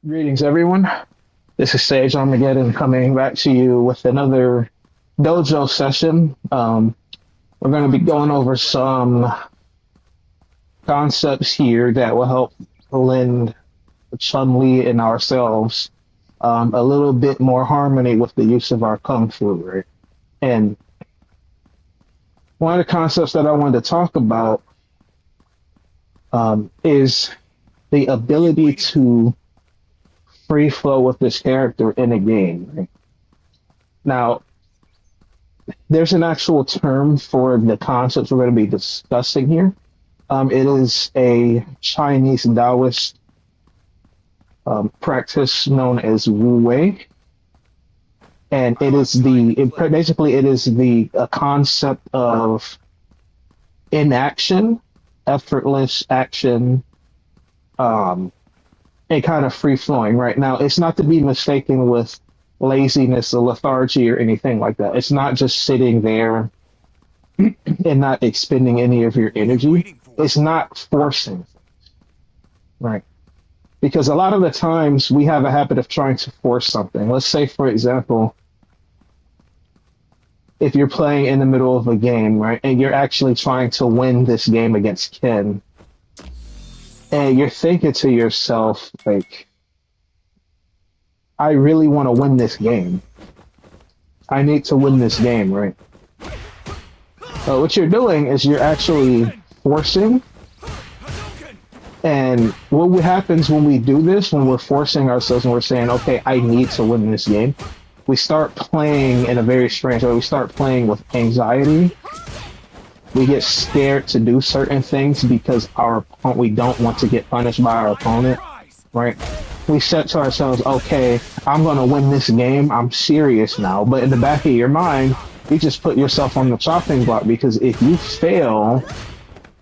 Greetings, everyone. This is Sage Armageddon coming back to you with another dojo session. We're going to be going over some concepts here that will help lend Chun-Li and ourselves a little bit more harmony with the use of our Kung Fu, right? And one of the concepts that I wanted to talk about is the ability to free flow with this character in a game. Right? Now, there's an actual term for the concepts we're going to be discussing here. It is a Chinese Taoist practice known as Wu Wei, and basically it is the concept of inaction, effortless action, and kind of free flowing. Right now, it's not to be mistaken with laziness or lethargy or anything like that. It's not just sitting there and not expending any of your energy. It's not forcing, right? Because a lot of the times we have a habit of trying to force something. Let's say, for example, if you're playing in the middle of a game, right, and you're actually trying to win this game against Ken, and you're thinking to yourself, like, I really want to win this game. I need to win this game, right? So what you're doing is you're actually forcing. And what happens when we do this, when we're forcing ourselves and we're saying, okay, I need to win this game, we start playing in a very strange way. We start playing with anxiety. We get scared to do certain things because we don't want to get punished by our opponent, right? We set to ourselves, okay, I'm going to win this game. I'm serious now. But in the back of your mind, you just put yourself on the chopping block, because if you fail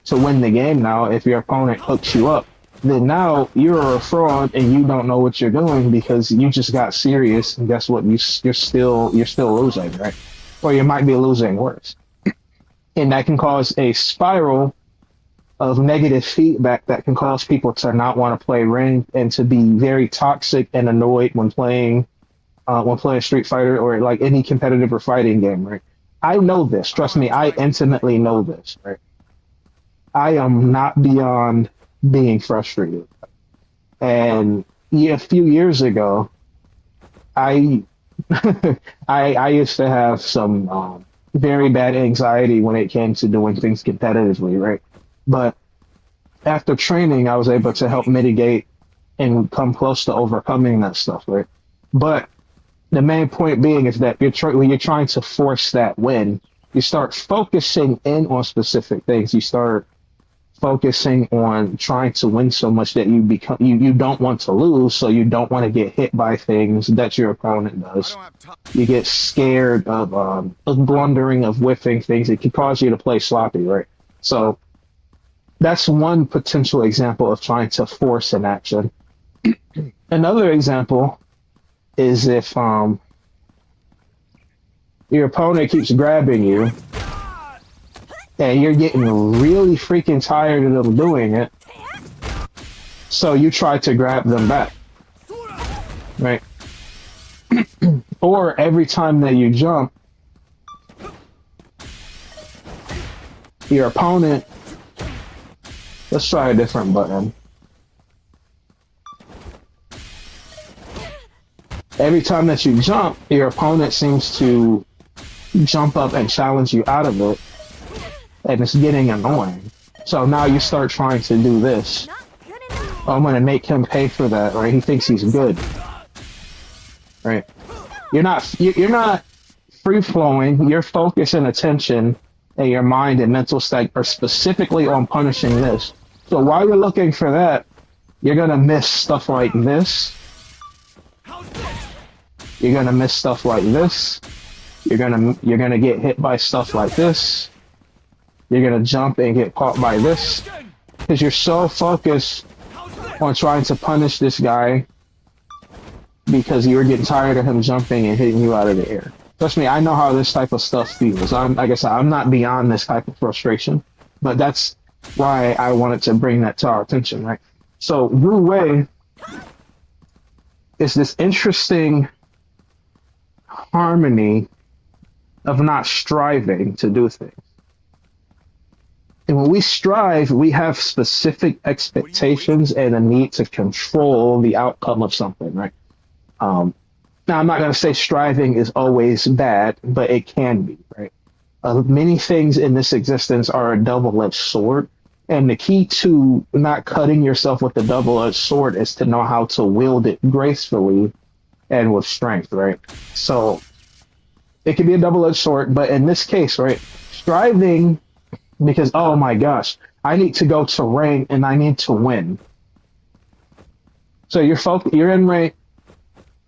to win the game now, if your opponent hooks you up, then now you're a fraud and you don't know what you're doing because you just got serious, and guess what? You're still losing, right? Or you might be losing worse. And that can cause a spiral of negative feedback that can cause people to not want to play ring and to be very toxic and annoyed when playing Street Fighter or like any competitive or fighting game, right? I know this. Trust me, I intimately know this, right? I am not beyond being frustrated. And a few years ago, I I used to have some very bad anxiety when it came to doing things competitively, right? But after training, I was able to help mitigate and come close to overcoming that stuff, right? But the main point being is that when you're trying to force that win, you start focusing in on specific things. You start focusing on trying to win so much that you don't want to lose, so you don't want to get hit by things that your opponent does. You get scared of blundering, of whiffing things. It can cause you to play sloppy, right? So that's one potential example of trying to force an action. Another example is if your opponent keeps grabbing you and you're getting really freaking tired of them doing it, so you try to grab them back, right? Or every time that you jump, your opponent, let's try a different button. Every time that you jump, your opponent seems to jump up and challenge you out of it, and it's getting annoying. So now you start trying to do this. Oh, I'm going to make him pay for that, right? He thinks he's good, right? You're not free flowing. Your focus and attention and your mind and mental state are specifically on punishing this. So while you're looking for that, you're going to miss stuff like this. You're going to miss stuff like this. You're going to get hit by stuff like this. You're going to jump and get caught by this. Because you're so focused on trying to punish this guy because you were getting tired of him jumping and hitting you out of the air. Trust me, I know how this type of stuff feels. Like I said, I'm not beyond this type of frustration, but that's why I wanted to bring that to our attention, right? So Wu Wei it's this interesting harmony of not striving to do things. And when we strive, we have specific expectations and a need to control the outcome of something, right? Now, I'm not going to say striving is always bad, but it can be, right? Many things in this existence are a double-edged sword. And the key to not cutting yourself with the double-edged sword is to know how to wield it gracefully and with strength, right? So it can be a double-edged sword, but in this case, right, striving because, oh my gosh, I need to go to rank and I need to win. So you're in rank,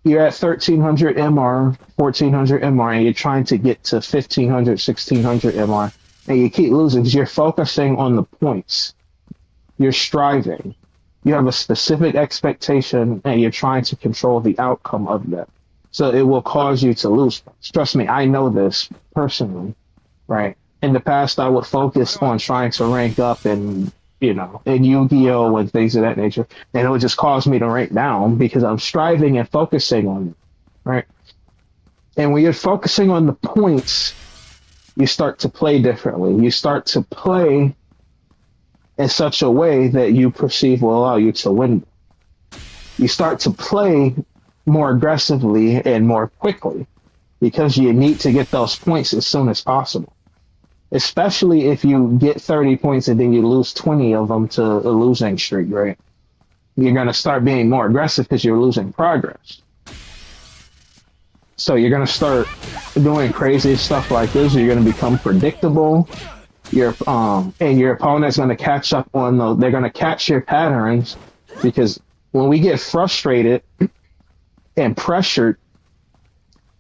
you're at 1300 MR, 1400 MR, and you're trying to get to 1500, 1600 MR, and you keep losing because you're focusing on the points. You're striving. You have a specific expectation, and you're trying to control the outcome of that. So it will cause you to lose. Trust me, I know this personally, right? In the past, I would focus on trying to rank up in Yu-Gi-Oh! And things of that nature, and it would just cause me to rank down because I'm striving and focusing on it, right? And when you're focusing on the points, you start to play differently. You start to play in such a way that you perceive will allow you to win. You start to play more aggressively and more quickly because you need to get those points as soon as possible. Especially if you get 30 points and then you lose 20 of them to a losing streak, right? You're going to start being more aggressive because you're losing progress. So you're going to start doing crazy stuff like this. You're going to become predictable. And your opponent's going to catch up on they're going to catch your patterns because when we get frustrated and pressured,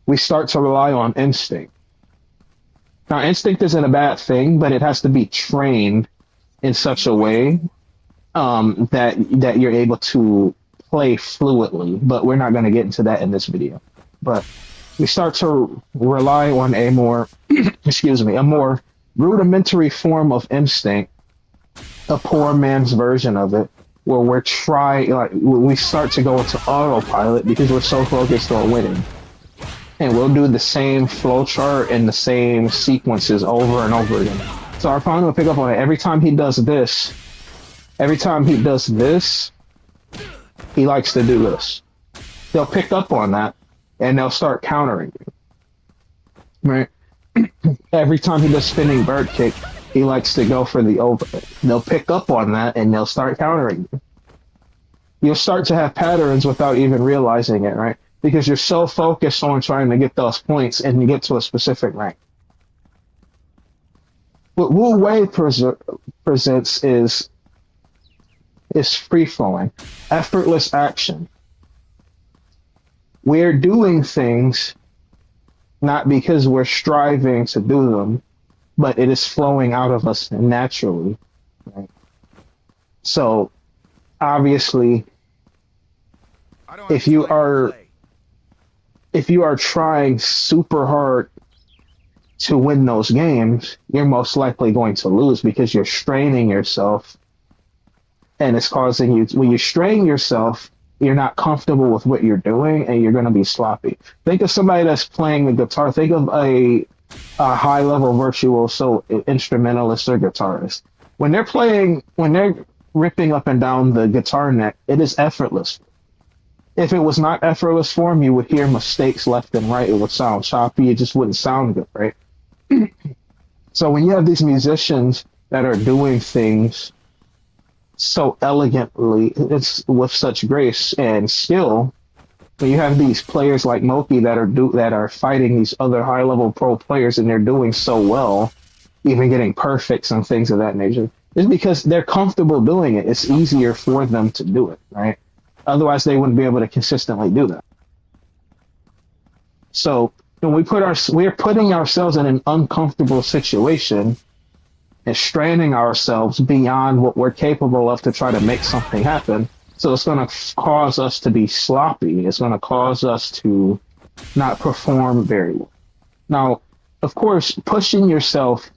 we start to rely on instinct. Now, instinct isn't a bad thing, but it has to be trained in such a way that you're able to play fluidly. But we're not going to get into that in this video. But we start to rely on a more, a more rudimentary form of instinct, a poor man's version of it, where we start to go into autopilot because we're so focused on winning. And we'll do the same flowchart and the same sequences over and over again. So our opponent will pick up on it. Every time he does this, he likes to do this. They'll pick up on that, and they'll start countering you. Right? Every time he does spinning bird kick, he likes to go for the over. They'll pick up on that, and they'll start countering you. You'll start to have patterns without even realizing it, right? Because you're so focused on trying to get those points and you get to a specific rank. What Wu Wei presents is free-flowing, effortless action. We're doing things not because we're striving to do them, but it is flowing out of us naturally. Right? So, obviously, if you are trying super hard to win those games, you're most likely going to lose because you're straining yourself, and it's causing you. When you strain yourself, you're not comfortable with what you're doing, and you're going to be sloppy. Think of somebody that's playing the guitar. Think of a high-level virtuoso instrumentalist or guitarist. When they're ripping up and down the guitar neck, it is effortless. If it was not effortless for him, you would hear mistakes left and right. It would sound choppy. It just wouldn't sound good, right? So when you have these musicians that are doing things so elegantly, it's with such grace and skill, when you have these players like Moki that are fighting these other high-level pro players and they're doing so well, even getting perfects and things of that nature, it's because they're comfortable doing it. It's easier for them to do it, right? Otherwise, they wouldn't be able to consistently do that. So when we're putting ourselves in an uncomfortable situation and straining ourselves beyond what we're capable of to try to make something happen. So it's going to cause us to be sloppy. It's going to cause us to not perform very well. Now, of course, pushing yourself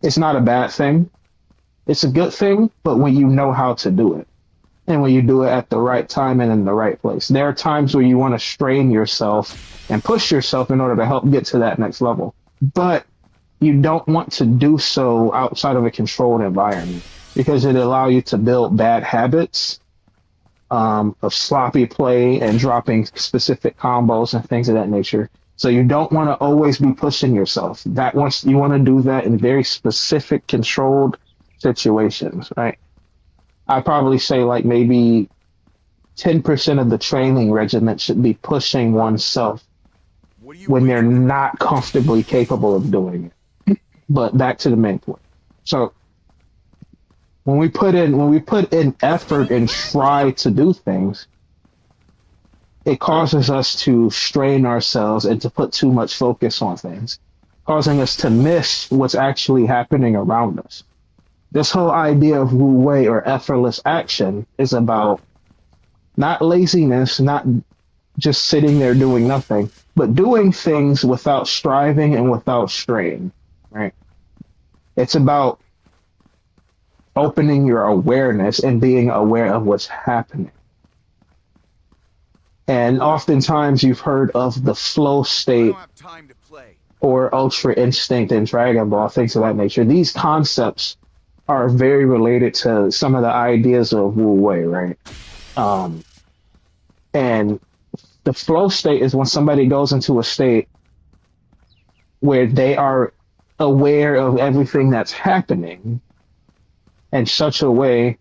is not a bad thing. It's a good thing, but when you know how to do it. and when you do it at the right time and in the right place. There are times where you want to strain yourself and push yourself in order to help get to that next level. But you don't want to do so outside of a controlled environment because it allows you to build bad habits of sloppy play and dropping specific combos and things of that nature. So you don't want to always be pushing yourself. That once you want to do that in very specific, controlled situations, right? I probably say like maybe 10% of the training regimen should be pushing oneself when they're not comfortably capable of doing it. But back to the main point. So when we put in effort and try to do things, it causes us to strain ourselves and to put too much focus on things, causing us to miss what's actually happening around us. This whole idea of Wu Wei or effortless action is about not laziness, not just sitting there doing nothing, but doing things without striving and without strain, right? It's about opening your awareness and being aware of what's happening. And oftentimes you've heard of the flow state or ultra instinct in Dragon Ball, things of that nature. These concepts are very related to some of the ideas of Wu Wei, right? And the flow state is when somebody goes into a state where they are aware of everything that's happening in such a way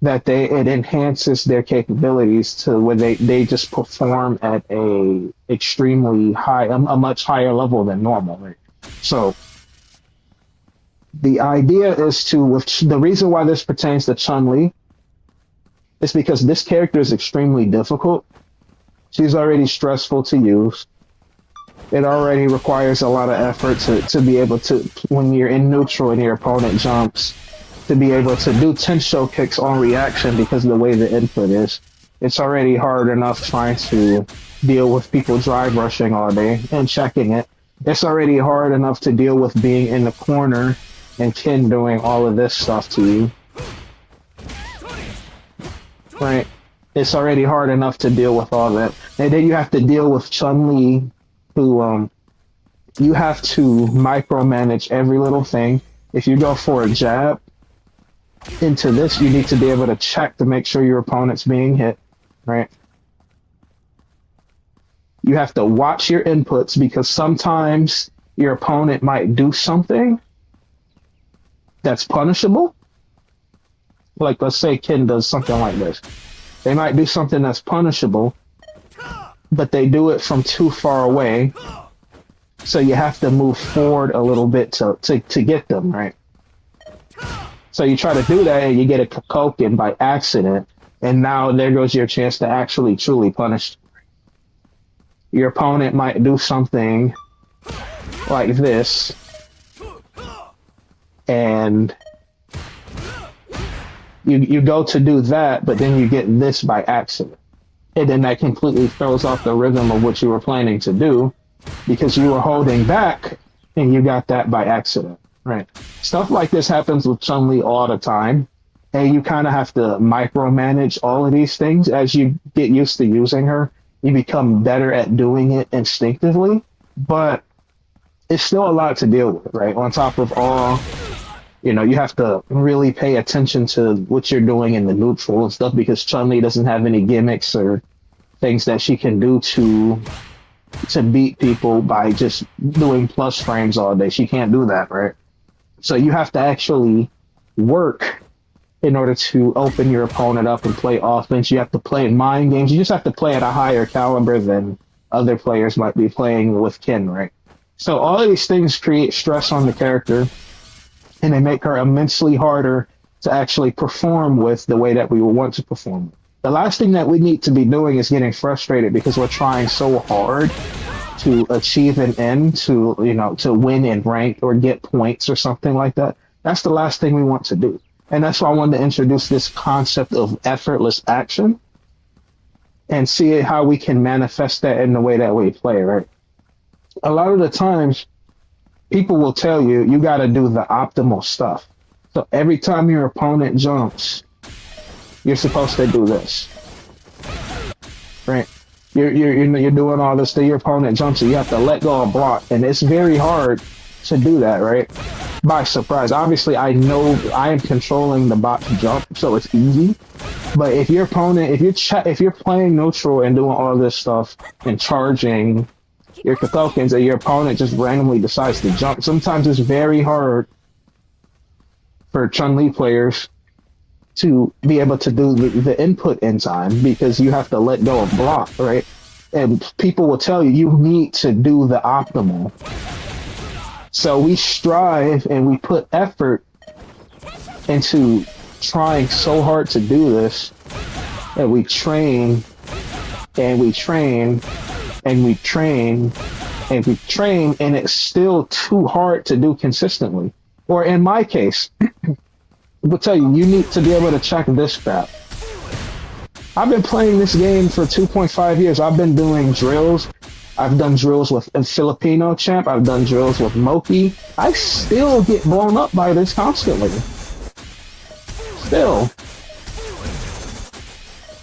that it enhances their capabilities to where they just perform at a extremely high, a much higher level than normal, right? So the idea is the reason why this pertains to Chun-Li is because this character is extremely difficult. She's already stressful to use. It already requires a lot of effort to be able to, when you're in neutral and your opponent jumps, to be able to do tensho kicks on reaction because of the way the input is. It's already hard enough trying to deal with people drive rushing all day and checking it. It's already hard enough to deal with being in the corner and Ken doing all of this stuff to you. Right? It's already hard enough to deal with all that. And then you have to deal with Chun-Li, who you have to micromanage every little thing. If you go for a jab into this, you need to be able to check to make sure your opponent's being hit, right? You have to watch your inputs because sometimes your opponent might do something that's punishable. Like, let's say Ken does something like this. They might do something that's punishable, but they do it from too far away. So you have to move forward a little bit to get them, right? So you try to do that and you get a Koken by accident, and now there goes your chance to actually truly punish. Your opponent might do something like this, and you go to do that, but then you get this by accident. And then that completely throws off the rhythm of what you were planning to do because you were holding back and you got that by accident, right? Stuff like this happens with Chun-Li all the time, and you kind of have to micromanage all of these things. As you get used to using her, you become better at doing it instinctively, but it's still a lot to deal with, right? On top of all, you have to really pay attention to what you're doing in the neutral and stuff because Chun-Li doesn't have any gimmicks or things that she can do to beat people by just doing plus frames all day. She can't do that, right? So you have to actually work in order to open your opponent up and play offense. You have to play mind games. You just have to play at a higher caliber than other players might be playing with Ken, right? So all of these things create stress on the character, and they make her immensely harder to actually perform with the way that we would want to perform. The last thing that we need to be doing is getting frustrated because we're trying so hard to achieve an end, to win in rank or get points or something like that. That's the last thing we want to do. And that's why I wanted to introduce this concept of effortless action and see how we can manifest that in the way that we play, right? A lot of the times, people will tell you, you got to do the optimal stuff. So every time your opponent jumps, you're supposed to do this, right? You're doing all this to your opponent jumps, so you have to let go and block, and it's very hard to do that, right? By surprise. Obviously, I know I am controlling the bot to jump, so it's easy. But if your opponent, if you're playing neutral and doing all this stuff and charging your Cathokens, and your opponent just randomly decides to jump, sometimes it's very hard for Chun-Li players to be able to do the input in time because you have to let go of block, right? And people will tell you, you need to do the optimal. So we strive and we put effort into trying so hard to do this, and we train and we train and we train and we train, and it's still too hard to do consistently. Or in my case, I'll tell you, you need to be able to check this crap. I've been playing this game for 2.5 years. I've been doing drills. I've done drills with a Filipino champ. I've done drills with Moki. I still get blown up by this constantly. Still.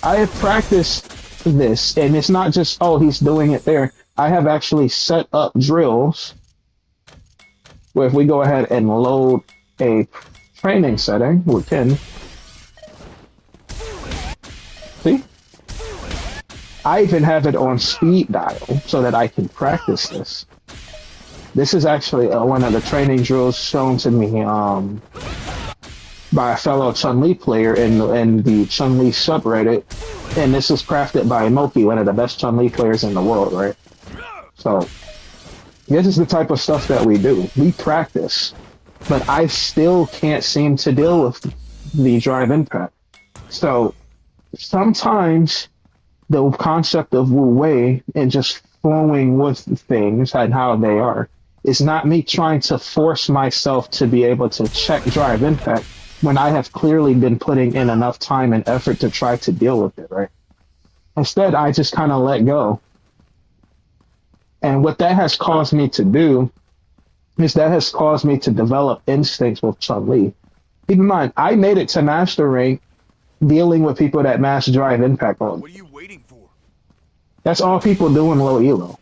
I have practiced this, and it's not just, oh, he's doing it there. I have actually set up drills where if we go ahead and load a training setting, we can. See? I even have it on speed dial so that I can practice this. This is actually one of the training drills shown to me by a fellow Chun-Li player in the Chun-Li subreddit, and this is crafted by Moki, one of the best Chun-Li players in the world, right? So, this is the type of stuff that we do. We practice, but I still can't seem to deal with the drive impact. So, sometimes the concept of Wu Wei and just flowing with things and how they are is not me trying to force myself to be able to check drive impact when I have clearly been putting in enough time and effort to try to deal with it, right? Instead, I just kind of let go. And what that has caused me to do is that has caused me to develop instincts with Chun-Li. Keep in mind, I made it to Master Rank dealing with people that mass drive impact on. What are you waiting for? That's all people do in low elo.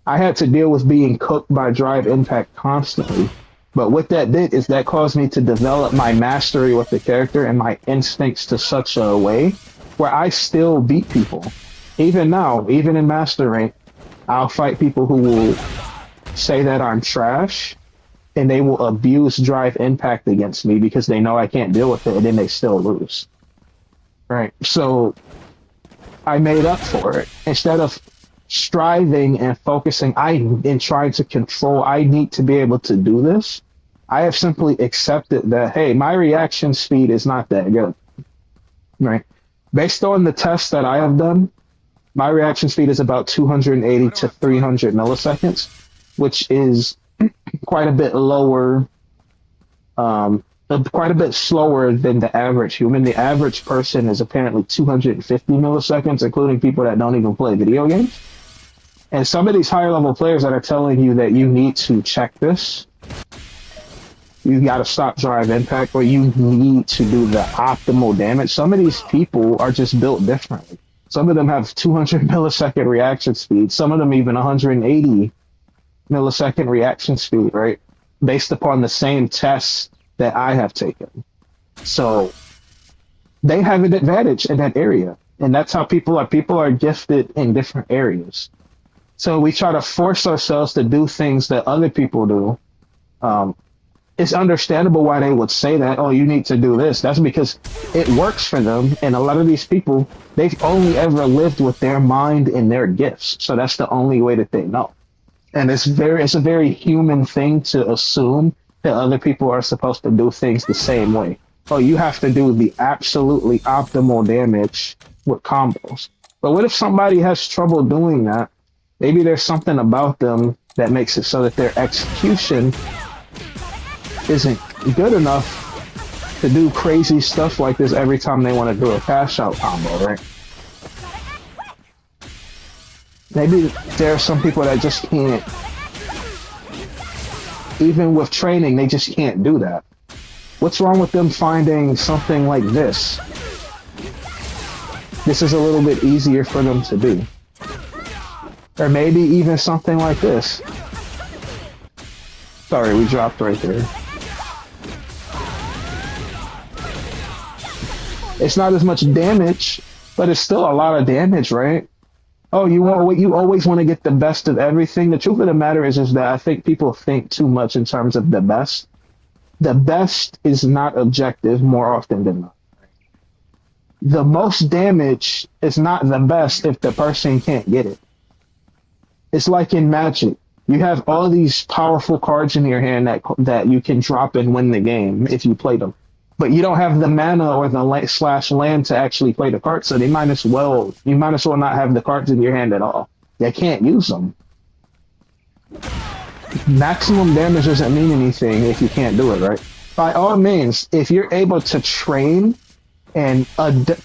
I had to deal with being cooked by drive impact constantly. But what that did is that caused me to develop my mastery with the character and my instincts to such a way where I still beat people. Even now, even in Master Rank, I'll fight people who will say that I'm trash, and they will abuse drive impact against me because they know I can't deal with it, and then they still lose. Right? So I made up for it. Instead of striving and focusing and trying to control, I need to be able to do this, I have simply accepted that, hey, my reaction speed is not that good. Right? Based on the tests that I have done, my reaction speed is about 280 to 300 milliseconds, which is quite a bit lower, quite a bit slower than the average human. The average person is apparently 250 milliseconds, including people that don't even play video games. And some of these higher level players that are telling you that you need to check this, you got to stop drive impact, or you need to do the optimal damage. Some of these people are just built differently. Some of them have 200 millisecond reaction speed. Some of them even 180 millisecond reaction speed, right? Based upon the same tests that I have taken. So they have an advantage in that area. And that's how people are. People are gifted in different areas. So we try to force ourselves to do things that other people do. It's understandable why they would say that, oh, you need to do this. That's because it works for them. And a lot of these people, they've only ever lived with their mind and their gifts. So that's the only way that they know. And it's a very human thing to assume that other people are supposed to do things the same way. Oh, you have to do the absolutely optimal damage with combos. But what if somebody has trouble doing that? Maybe there's something about them that makes it so that their execution isn't good enough to do crazy stuff like this every time they want to do a cash out combo, right? Maybe there are some people that just can't, even with training, they just can't do that. What's wrong with them finding something like this this is a little bit easier for them to do. Or maybe even something like this. Sorry, we dropped right there. It's not as much damage, but it's still a lot of damage, right? Oh, you always want to get the best of everything. The truth of the matter is that I think people think too much in terms of the best. The best is not objective more often than not. The most damage is not the best if the person can't get it. It's like in Magic. You have all these powerful cards in your hand that you can drop and win the game if you play them. But you don't have the mana or the /land to actually play the cards, so you might as well not have the cards in your hand at all. You can't use them. Maximum damage doesn't mean anything if you can't do it, right? By all means, if you're able to train and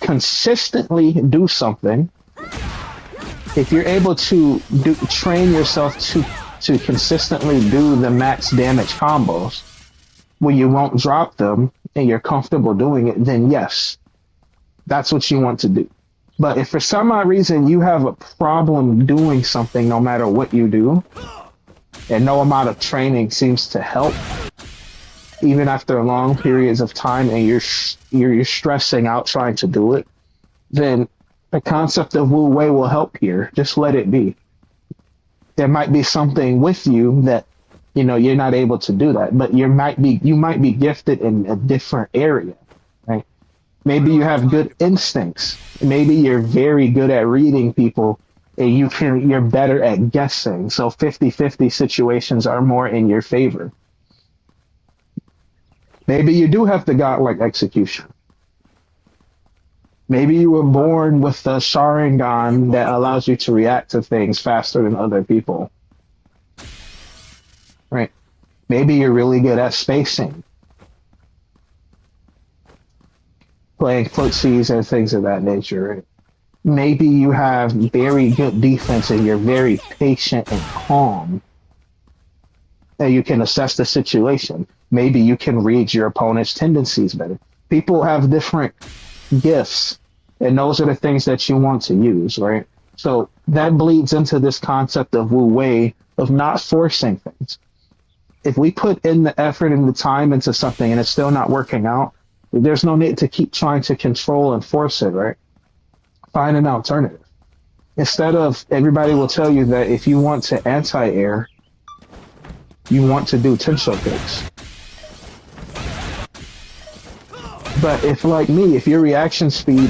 consistently do something, if you're able to train yourself to consistently do the max damage combos where you won't drop them and you're comfortable doing it, then yes, that's what you want to do. But if for some odd reason you have a problem doing something no matter what you do, and no amount of training seems to help, even after long periods of time, and you're stressing out trying to do it, then the concept of Wu Wei will help here. Just let it be. There might be something with you that you're not able to do that, but you might be gifted in a different area, right? Maybe you have good instincts. Maybe you're very good at reading people and you're better at guessing. So 50-50 situations are more in your favor. Maybe you do have the godlike execution. Maybe you were born with a Sharingan that allows you to react to things faster than other people. Right. Maybe you're really good at spacing, playing footsies and things of that nature. Right? Maybe you have very good defense and you're very patient and calm, and you can assess the situation. Maybe you can read your opponent's tendencies better. People have different gifts, and those are the things that you want to use, right? So that bleeds into this concept of Wu Wei, of not forcing things. If we put in the effort and the time into something and it's still not working out, there's no need to keep trying to control and force it, right? Find an alternative. Instead of, everybody will tell you that if you want to anti-air, you want to do tensho kicks. But if, like me, if your reaction speed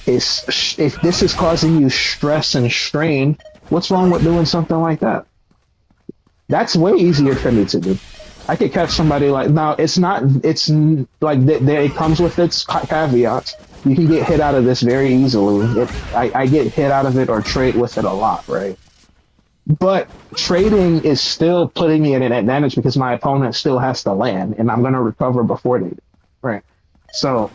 if this is causing you stress and strain, what's wrong with doing something like that? That's way easier for me to do. I could catch somebody like, now it's like it comes with its caveats. You can get hit out of this very easily. I get hit out of it or trade with it a lot, right? But trading is still putting me at an advantage because my opponent still has to land and I'm going to recover before they do, right? So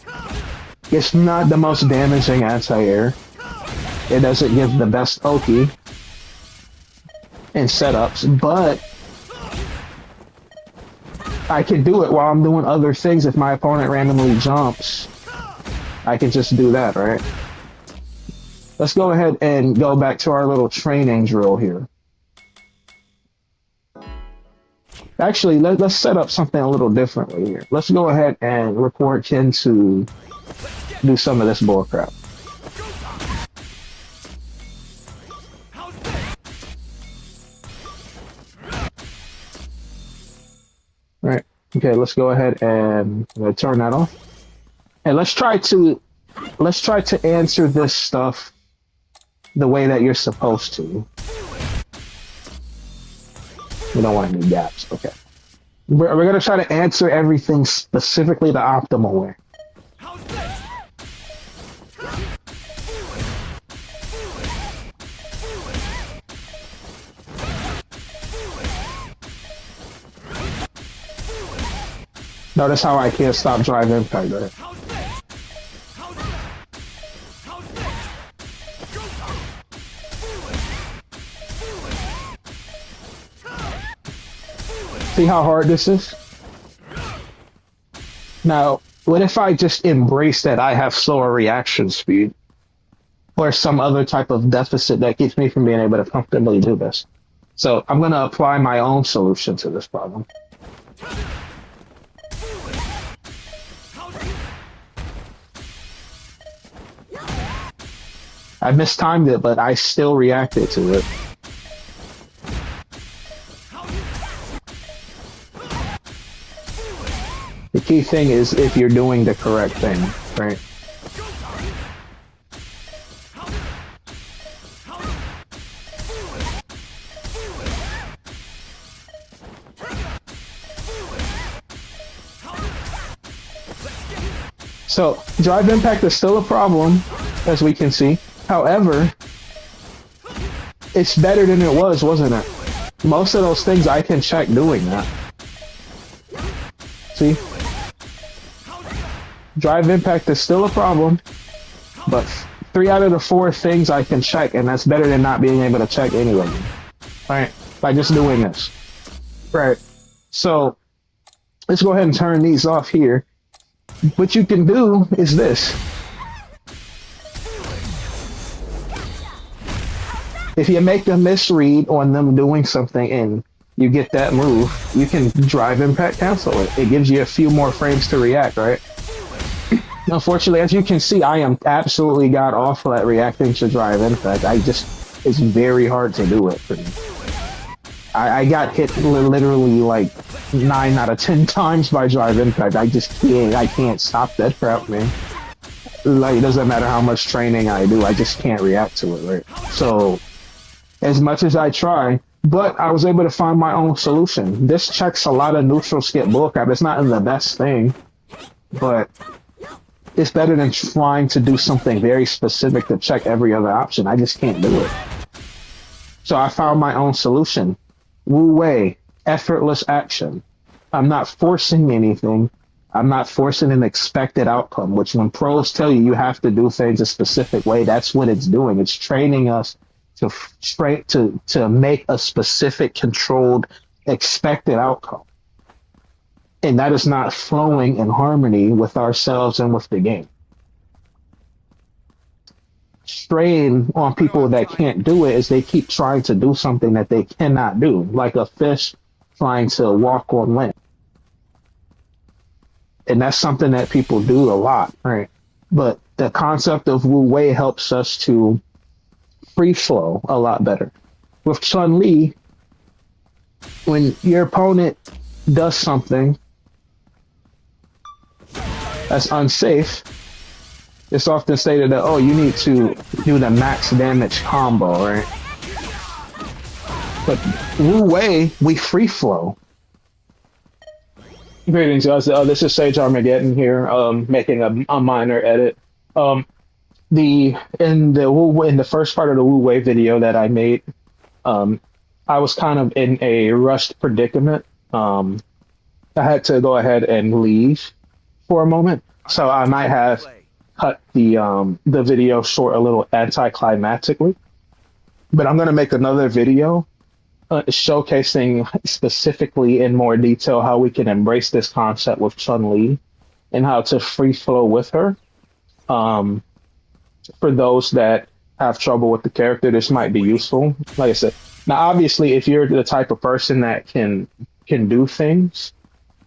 it's not the most damaging anti-air. It doesn't give the best Oki in setups, but I can do it while I'm doing other things. If my opponent randomly jumps, I can just do that, right? Let's go ahead and go back to our little training drill here. Actually, let's set up something a little differently here. Let's go ahead and record Chun to do some of this bullcrap. Right. Okay, let's go ahead and turn that off. And let's try to answer this stuff the way that you're supposed to. We don't want any gaps. Okay. We're going to try to answer everything specifically the optimal way. Notice how I can't stop drive impact, right? See how hard this is? Now, what if I just embrace that I have slower reaction speed? or some other type of deficit that keeps me from being able to comfortably do this. So I'm going to apply my own solution to this problem. I mistimed it, but I still reacted to it. The key thing is if you're doing the correct thing, right? So, drive impact is still a problem, as we can see. However, it's better than it was, wasn't it? Most of those things I can check doing that. See? Drive impact is still a problem, but 3 out of the 4 things I can check, and that's better than not being able to check any of them. Right? By just doing this. Right. So, let's go ahead and turn these off here. What you can do is this. If you make a misread on them doing something and you get that move, you can drive impact cancel it. It gives you a few more frames to react, right? Unfortunately, as you can see, I am absolutely god awful at reacting to drive impact. It's very hard to do it for me. I got hit literally like 9 out of 10 times by drive impact. I can't stop that crap, man. Like, it doesn't matter how much training I do, I just can't react to it, right? So, as much as I try, but I was able to find my own solution. This checks a lot of neutral skip bullcrap. It's not the best thing, but it's better than trying to do something very specific to check every other option. I just can't do it. So I found my own solution. Wu Wei, effortless action. I'm not forcing anything. I'm not forcing an expected outcome, which when pros tell you you have to do things a specific way, that's what it's doing. It's training us to make a specific, controlled, expected outcome. And that is not flowing in harmony with ourselves and with the game. Strain on people that can't do it is they keep trying to do something that they cannot do, like a fish trying to walk on land. And that's something that people do a lot, right? But the concept of Wu Wei helps us to free flow a lot better. With Chun Li, when your opponent does something that's unsafe, it's often stated that, oh, you need to do the max damage combo, right? But Wu Wei, we free flow. Greetings, guys. This is Sage Armageddon here, making a minor edit. In the first part of the Wu Wei video that I made, I was kind of in a rushed predicament. I had to go ahead and leave for a moment, so I might have cut the video short a little anticlimactically. But I'm gonna make another video showcasing specifically in more detail how we can embrace this concept with Chun Li and how to free flow with her. For those that have trouble with the character, this might be useful. Like I said, now obviously, if you're the type of person that can do things,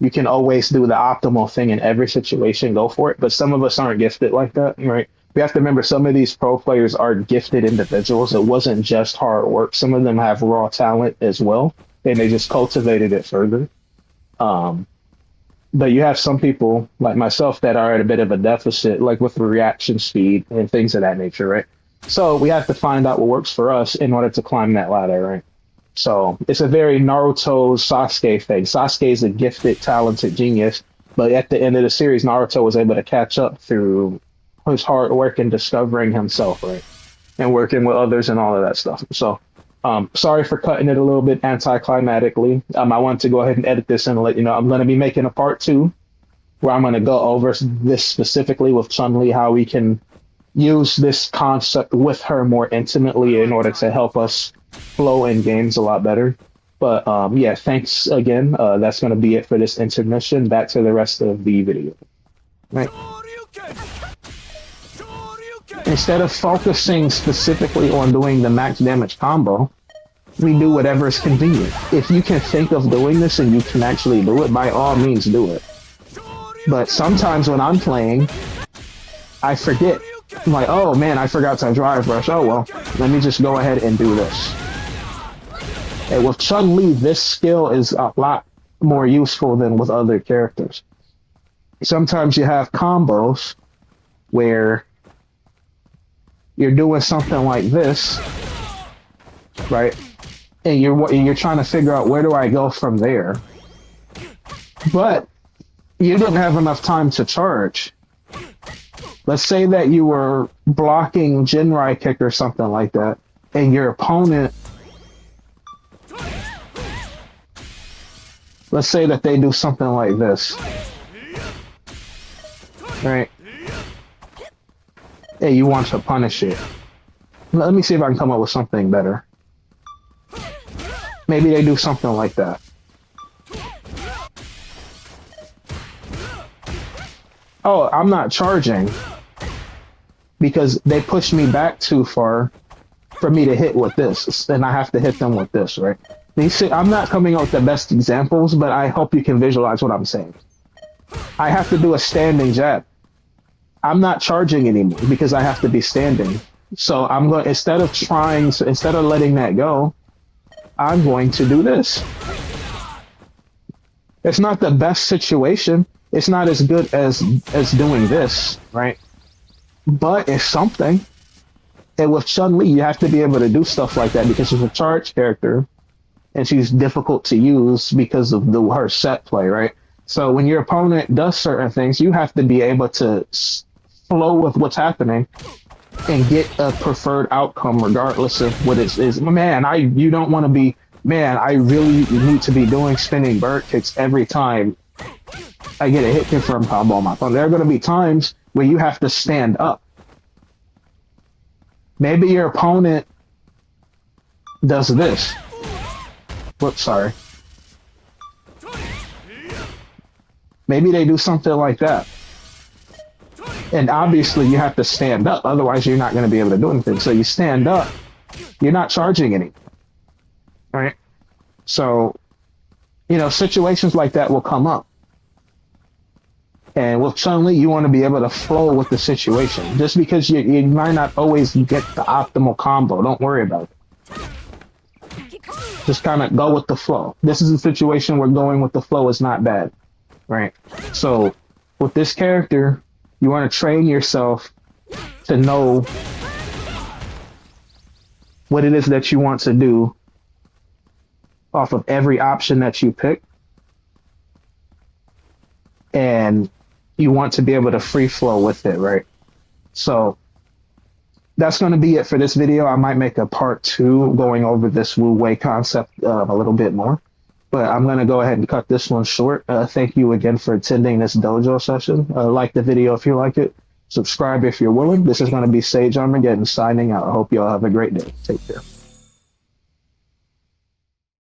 you can always do the optimal thing in every situation, go for it. But some of us aren't gifted like that, right? We have to remember some of these pro players are gifted individuals. It wasn't just hard work. Some of them have raw talent as well, and they just cultivated it further. But you have some people like myself that are at a bit of a deficit, like with reaction speed and things of that nature, right? So we have to find out what works for us in order to climb that ladder, right? So it's a very Naruto Sasuke thing. Sasuke is a gifted, talented genius, but at the end of the series, Naruto was able to catch up through his hard work and discovering himself, right? And working with others and all of that stuff. So sorry for cutting it a little bit anticlimactically. I wanted to go ahead and edit this and let you know I'm going to be making a part 2 where I'm going to go over this specifically with Chun-Li, how we can use this concept with her more intimately in order to help us flow in games a lot better. But yeah, thanks again. That's going to be it for this intermission. Back to the rest of the video. Right. Instead of focusing specifically on doing the max damage combo, we do whatever is convenient. If you can think of doing this and you can actually do it, by all means do it. But sometimes when I'm playing, I forget. I'm like, oh man, I forgot to drive rush. Oh well, let me just go ahead and do this. And with Chun-Li, this skill is a lot more useful than with other characters. Sometimes you have combos where you're doing something like this, right? And you're trying to figure out, where do I go from there? But you didn't have enough time to charge. Let's say that you were blocking Jinrai kick or something like that, and your opponent, let's say that they do something like this, right? Hey, you want to punish it. Let me see if I can come up with something better. Maybe they do something like that. Oh, I'm not charging because they pushed me back too far for me to hit with this, and I have to hit them with this, right? I'm not coming up with the best examples, but I hope you can visualize what I'm saying. I have to do a standing jab. I'm not charging anymore because I have to be standing. So I'm going, instead of letting that go, I'm going to do this. It's not the best situation. It's not as good as doing this, right? But it's something. And with Chun-Li, you have to be able to do stuff like that because she's a charge character and she's difficult to use because of her set play, right? So when your opponent does certain things, you have to be able to flow with what's happening and get a preferred outcome regardless of what it is. Man, you don't want to be, man, I really need to be doing spinning bird kicks every time I get a hit confirm combo on my phone. There are going to be times where you have to stand up. Maybe your opponent does this. Whoops, sorry. Maybe they do something like that. And obviously you have to stand up, otherwise you're not going to be able to do anything. So you stand up, you're not charging anything. All right? So, situations like that will come up. And with Chun-Li, you want to be able to flow with the situation. Just because you might not always get the optimal combo, don't worry about it. Just kind of go with the flow. This is a situation where going with the flow is not bad, right? So with this character, you want to train yourself to know what it is that you want to do off of every option that you pick. And you want to be able to free flow with it, right? So that's going to be it for this video. I might make a part 2 going over this Wu Wei concept a little bit more. But I'm going to go ahead and cut this one short. Thank you again for attending this dojo session. Like the video if you like it. Subscribe if you're willing. This is going to be Sage Armageddon signing out. I hope you all have a great day. Take care.